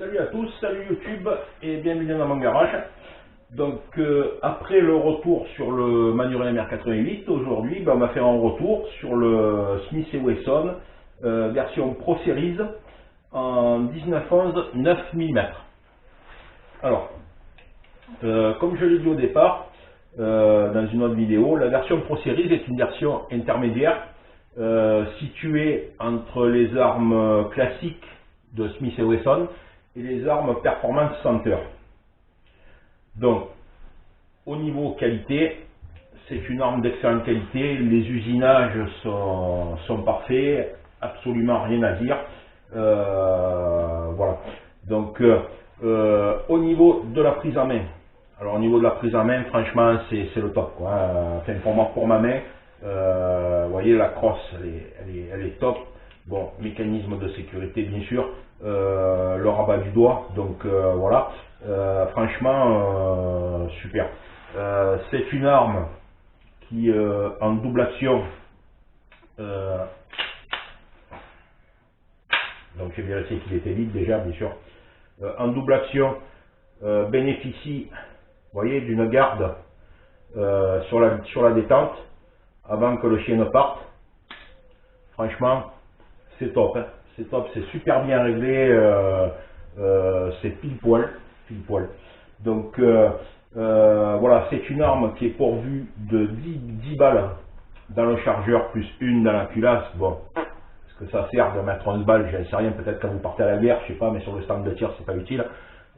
Salut à tous, salut YouTube et bienvenue dans mon garage. Donc après le retour sur le Manuel MR88, aujourd'hui on va faire un retour sur le Smith & Wesson version Pro Series en 1911 9 mm. Alors, comme je l'ai dit au départ, dans une autre vidéo, la version Pro Series est une version intermédiaire située entre les armes classiques de Smith & Wesson et les armes Performance Center. Donc, au niveau qualité, c'est une arme d'excellente qualité, les usinages sont parfaits, absolument rien à dire. Voilà. Donc, au niveau de la prise en main, alors au niveau de la prise en main, franchement, c'est le top, quoi. Enfin, pour ma main, vous voyez, la crosse, elle est top. Bon, mécanisme de sécurité, bien sûr, le rabat du doigt, donc voilà, franchement, super. C'est une arme qui, en double action, donc j'ai vérifié qu'il était vide déjà, bien sûr, en double action, bénéficie, vous voyez, d'une garde sur la détente, avant que le chien ne parte. Franchement, c'est top, hein. C'est top, c'est super bien réglé, c'est pile poil. Donc voilà, c'est une arme qui est pourvue de 10 balles dans le chargeur plus une dans la culasse. Bon, est-ce que ça sert de mettre 11 balles? Je ne sais rien, peut-être quand vous partez à la guerre, je sais pas, mais sur le stand de tir c'est pas utile.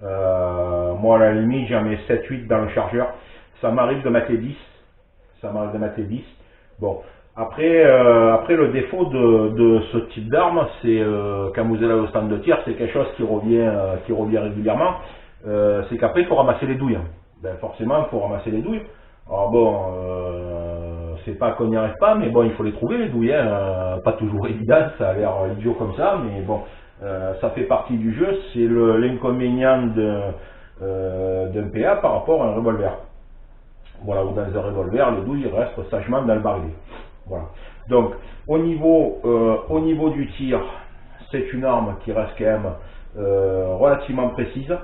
Moi à la limite j'en mets 7-8 dans le chargeur, ça m'arrive de mettre les 10, Bon. Après, le défaut de ce type d'arme, c'est quand vous allez au stand de tir, c'est quelque chose qui revient régulièrement. C'est qu'après, il faut ramasser les douilles. Ben, forcément, il faut ramasser les douilles. Alors bon, c'est pas qu'on n'y arrive pas, mais bon, il faut les trouver, les douilles. Hein. Pas toujours évident, ça a l'air idiot comme ça, mais bon, ça fait partie du jeu. C'est l'inconvénient d'un PA par rapport à un revolver. Voilà, ou dans un revolver, les douilles restent sagement dans le barillet. Voilà. Donc, au niveau du tir, c'est une arme qui reste quand même relativement précise,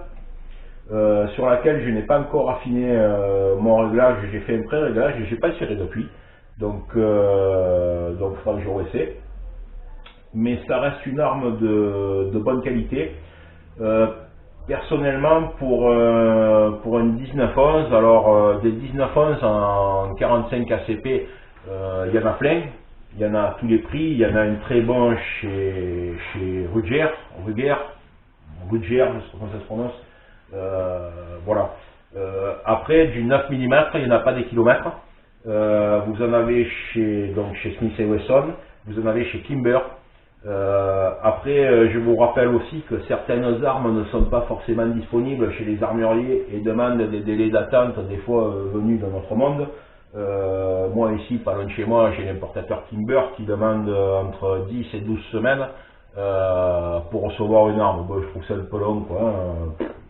sur laquelle je n'ai pas encore affiné mon réglage. J'ai fait un pré-réglage et je n'ai pas tiré depuis. Donc il faudra que je réessaie. Mais ça reste une arme de bonne qualité. Personnellement, pour une 1911, alors des 1911 en 45 ACP, il y en a plein, il y en a à tous les prix, il y en a une très bonne chez Ruger, je sais pas comment ça se prononce. Voilà. Après, du 9 mm, il n'y en a pas des kilomètres. Vous en avez chez Smith & Wesson, vous en avez chez Kimber. Après, je vous rappelle aussi que certaines armes ne sont pas forcément disponibles chez les armuriers et demandent des délais d'attente, des fois venus de notre monde. Moi ici, pas loin de chez moi, j'ai l'importateur Kimber qui demande entre 10 et 12 semaines pour recevoir une arme. Bon, je trouve ça un peu long, quoi.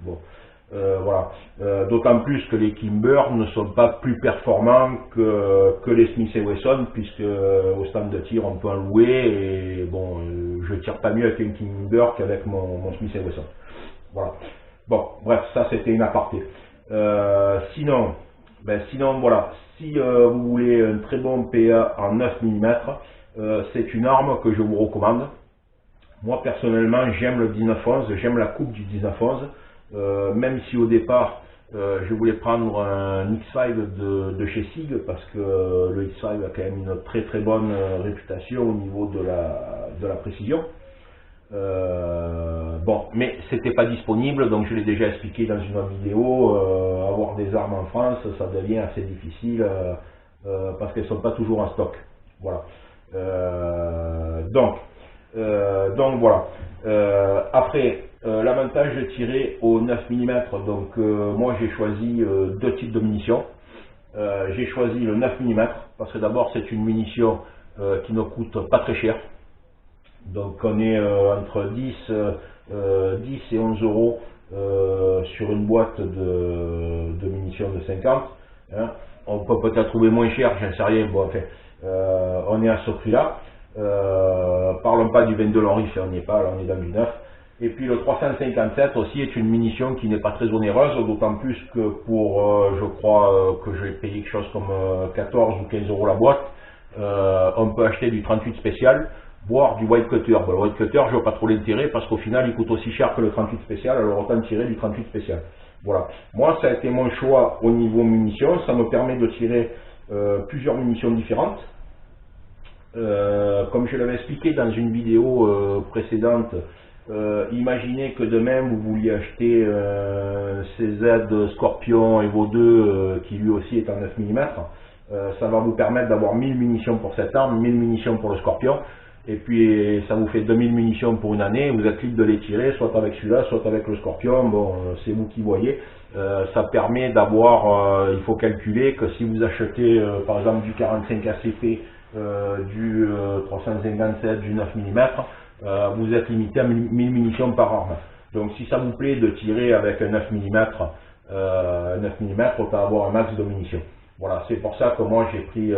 Bon. Voilà. D'autant plus que les Kimber ne sont pas plus performants que les Smith & Wesson, puisque au stand de tir on peut en louer, et bon, je tire pas mieux avec un Kimber qu'avec mon Smith & Wesson. Voilà. Bon, bref, ça c'était une aparté. Sinon voilà, si vous voulez un très bon PA en 9 mm, c'est une arme que je vous recommande. Moi personnellement j'aime le 1911, j'aime la coupe du 1911. Même si au départ je voulais prendre un X5 de chez SIG, parce que le X5 a quand même une très très bonne réputation au niveau de la précision. Bon, mais c'était pas disponible, donc je l'ai déjà expliqué dans une autre vidéo. Avoir des armes en France, ça devient assez difficile parce qu'elles sont pas toujours en stock. Voilà. Donc voilà. Après, l'avantage de tirer au 9 mm, donc moi j'ai choisi deux types de munitions. J'ai choisi le 9 mm parce que d'abord c'est une munition qui ne coûte pas très cher. Donc on est entre 10 et 11 euros sur une boîte de munitions de 50. Hein. On peut peut-être trouver moins cher, j'en sais rien. Bon, enfin, on est à ce prix-là. Parlons pas du 22 Long Rifle, on n'y est pas, là on est dans du 9. Et puis le 357 aussi est une munition qui n'est pas très onéreuse, d'autant plus que pour, je crois que j'ai payé quelque chose comme 14 ou 15 euros la boîte, on peut acheter du 38 spécial, voire du white cutter. Bon, le white cutter, je vois pas trop l'intérêt parce qu'au final, il coûte aussi cher que le 38 spécial, alors autant tirer du 38 spécial. Voilà. Moi, ça a été mon choix au niveau munitions. Ça me permet de tirer plusieurs munitions différentes. Comme je l'avais expliqué dans une vidéo précédente, imaginez que demain vous vouliez acheter CZ Scorpion Evo 2 qui lui aussi est en 9 mm. Ça va vous permettre d'avoir 1000 munitions pour cette arme, 1000 munitions pour le Scorpion, et puis ça vous fait 2000 munitions pour une année. Vous êtes libre de les tirer, soit avec celui-là, soit avec le Scorpion. Bon, c'est vous qui voyez. Ça permet d'avoir, il faut calculer que si vous achetez par exemple du 45 ACP, du 357, du 9 mm, vous êtes limité à 1000 munitions par arme. Donc si ça vous plaît de tirer avec un 9 mm, on peut avoir un max de munitions. Voilà, c'est pour ça que moi j'ai pris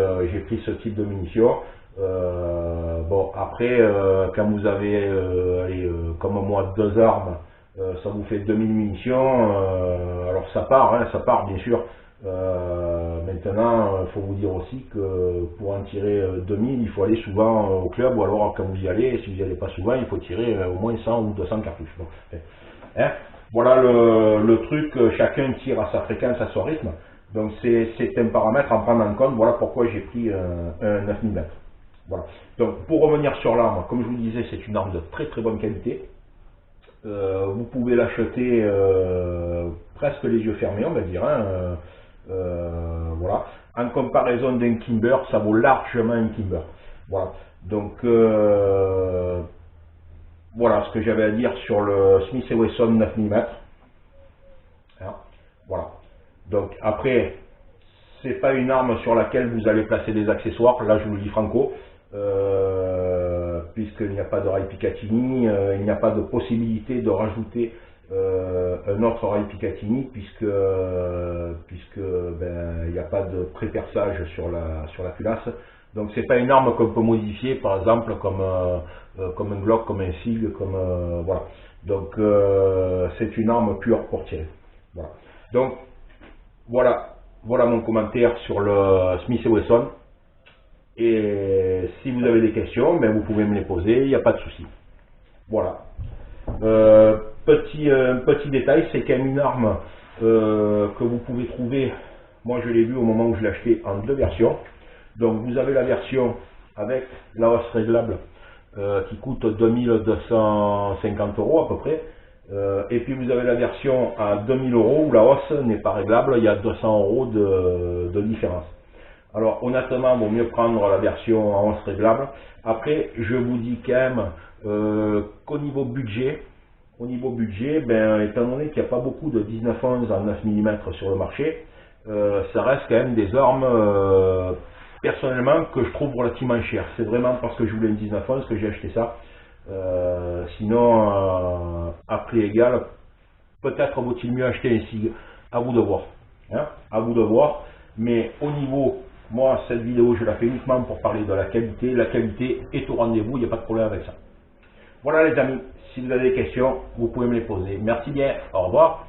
ce type de munitions. Bon, après, quand vous avez, comme moi, 2 armes, ça vous fait 2000 munitions. Alors ça part, hein, ça part bien sûr. Maintenant, il faut vous dire aussi que pour en tirer 2000, il faut aller souvent au club, ou alors quand vous y allez, si vous n'y allez pas souvent, il faut tirer au moins 100 ou 200 cartouches. Bon, hein, voilà le truc, chacun tire à sa fréquence, à son rythme. Donc c'est un paramètre à prendre en compte. Voilà pourquoi j'ai pris un 9 mm. Voilà. Donc pour revenir sur l'arme, comme je vous disais, c'est une arme de très très bonne qualité. Vous pouvez l'acheter presque les yeux fermés, on va dire. Hein. Voilà. En comparaison d'un Kimber, ça vaut largement un Kimber. Voilà. Donc voilà ce que j'avais à dire sur le Smith & Wesson 9 mm. Hein. Voilà. Donc après, c'est pas une arme sur laquelle vous allez placer des accessoires. Là, je vous le dis franco. Puisqu'il n'y a pas de rail Picatinny, il n'y a pas de possibilité de rajouter un autre rail Picatinny, puisque ben, il n'y a pas de pré-perçage sur la culasse. Donc c'est pas une arme qu'on peut modifier, par exemple comme un Glock, comme un SIG, comme voilà. Donc c'est une arme pure pour tirer. Voilà. Donc voilà mon commentaire sur le Smith & Wesson. Et si vous avez des questions, ben vous pouvez me les poser, il n'y a pas de souci. Voilà. Petit détail, c'est quand même une arme que vous pouvez trouver, moi je l'ai vu au moment où je l'ai acheté, en 2 versions. Donc vous avez la version avec la hausse réglable qui coûte 2250 € à peu près. Et puis vous avez la version à 2000 € où la hausse n'est pas réglable, il y a 200 € de différence. Alors honnêtement, il vaut mieux prendre la version à 11 réglable. Après, je vous dis quand même qu'au niveau budget, ben, étant donné qu'il n'y a pas beaucoup de 19-11 en 9 mm sur le marché, ça reste quand même des armes, personnellement, que je trouve relativement chères. C'est vraiment parce que je voulais une 19-11 que j'ai acheté ça. Sinon, à prix égal, peut-être vaut-il mieux acheter un SIG. À vous de voir. Hein, à vous de voir. Mais au niveau... Moi, cette vidéo, je la fais uniquement pour parler de la qualité. La qualité est au rendez-vous, il n'y a pas de problème avec ça. Voilà les amis, si vous avez des questions, vous pouvez me les poser. Merci bien, au revoir.